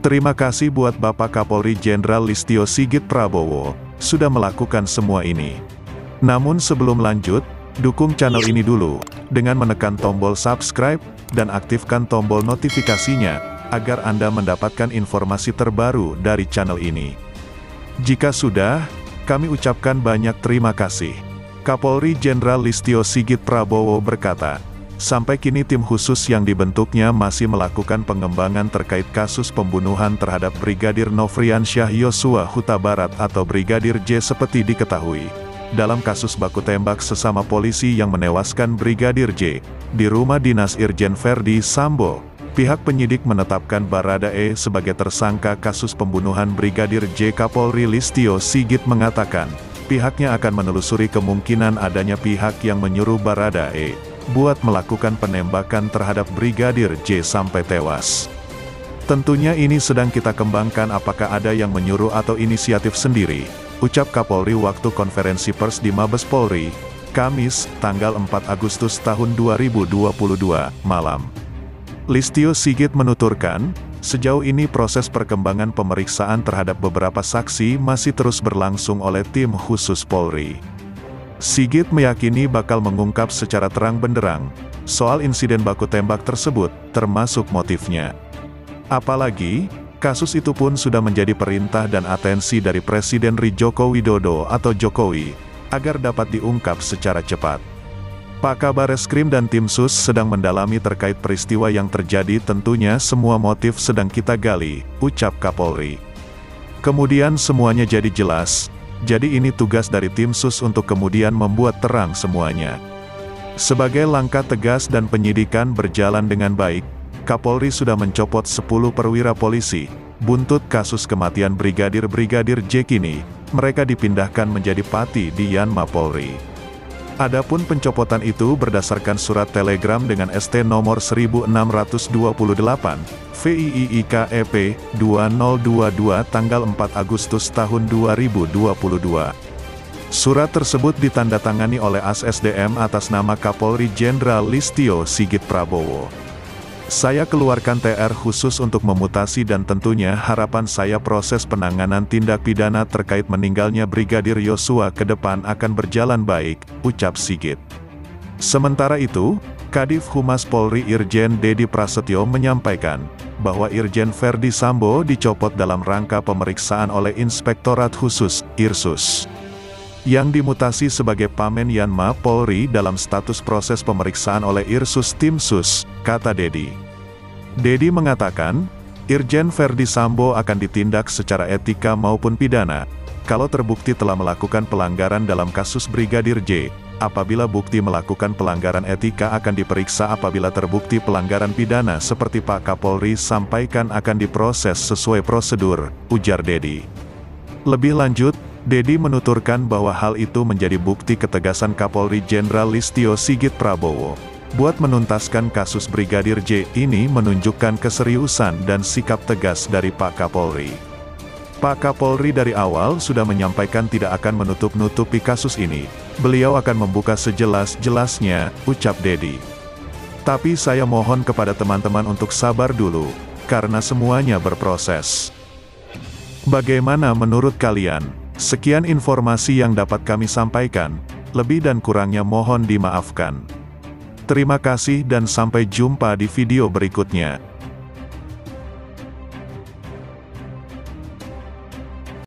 Terima kasih buat Bapak Kapolri Jenderal Listio Sigit Prabowo, sudah melakukan semua ini. Namun sebelum lanjut, dukung channel ini dulu, dengan menekan tombol subscribe, dan aktifkan tombol notifikasinya, agar Anda mendapatkan informasi terbaru dari channel ini. Jika sudah, kami ucapkan banyak terima kasih. Kapolri Jenderal Listio Sigit Prabowo berkata, sampai kini tim khusus yang dibentuknya masih melakukan pengembangan terkait kasus pembunuhan terhadap Brigadir Nofriansyah Yosua Huta Barat atau Brigadir J seperti diketahui. Dalam kasus baku tembak sesama polisi yang menewaskan Brigadir J, di rumah dinas Irjen Verdi Sambo, pihak penyidik menetapkan Baradae sebagai tersangka kasus pembunuhan Brigadir J. Kapolri Listio Sigit mengatakan, pihaknya akan menelusuri kemungkinan adanya pihak yang menyuruh Baradae buat melakukan penembakan terhadap Brigadir J sampai tewas. Tentunya ini sedang kita kembangkan apakah ada yang menyuruh atau inisiatif sendiri, ucap Kapolri waktu konferensi pers di Mabes Polri, Kamis, tanggal 4 Agustus tahun 2022, malam. Listio Sigit menuturkan, sejauh ini proses perkembangan pemeriksaan terhadap beberapa saksi masih terus berlangsung oleh tim khusus Polri. Sigit meyakini bakal mengungkap secara terang benderang soal insiden baku tembak tersebut, termasuk motifnya. Apalagi, kasus itu pun sudah menjadi perintah dan atensi dari Presiden Joko Widodo atau Jokowi, agar dapat diungkap secara cepat. Pak Kabar Eskrim dan tim sus sedang mendalami terkait peristiwa yang terjadi, tentunya semua motif sedang kita gali, ucap Kapolri. Kemudian semuanya jadi jelas. Jadi ini tugas dari tim sus untuk kemudian membuat terang semuanya. Sebagai langkah tegas dan penyidikan berjalan dengan baik, Kapolri sudah mencopot 10 perwira polisi. Buntut kasus kematian Brigadir J kini, mereka dipindahkan menjadi pati di Yanma Polri. Adapun pencopotan itu berdasarkan surat telegram dengan ST nomor 1628, VIIIKEP 2022 tanggal 4 Agustus tahun 2022. Surat tersebut ditandatangani oleh ASSDM atas nama Kapolri Jenderal Listio Sigit Prabowo. Saya keluarkan TR khusus untuk memutasi dan tentunya harapan saya proses penanganan tindak pidana terkait meninggalnya Brigadir Yosua ke depan akan berjalan baik, ucap Sigit. Sementara itu, Kadif Humas Polri Irjen Dedi Prasetyo menyampaikan bahwa Irjen Verdi Sambo dicopot dalam rangka pemeriksaan oleh Inspektorat Khusus, Irsus, yang dimutasi sebagai Pamen Yanma Polri dalam status proses pemeriksaan oleh Irsus Tim Sus, kata Dedi. Dedi mengatakan, Irjen Verdi Sambo akan ditindak secara etika maupun pidana, kalau terbukti telah melakukan pelanggaran dalam kasus Brigadir J. Apabila bukti melakukan pelanggaran etika akan diperiksa, apabila terbukti pelanggaran pidana seperti Pak Kapolri sampaikan akan diproses sesuai prosedur, ujar Dedi. Lebih lanjut, Dedi menuturkan bahwa hal itu menjadi bukti ketegasan Kapolri Jenderal Listio Sigit Prabowo buat menuntaskan kasus Brigadir J ini, menunjukkan keseriusan dan sikap tegas dari Pak Kapolri. Pak Kapolri dari awal sudah menyampaikan tidak akan menutup-nutupi kasus ini. Beliau akan membuka sejelas-jelasnya, ucap Dedi. Tapi saya mohon kepada teman-teman untuk sabar dulu, karena semuanya berproses. Bagaimana menurut kalian? Sekian informasi yang dapat kami sampaikan, lebih dan kurangnya mohon dimaafkan. Terima kasih dan sampai jumpa di video berikutnya.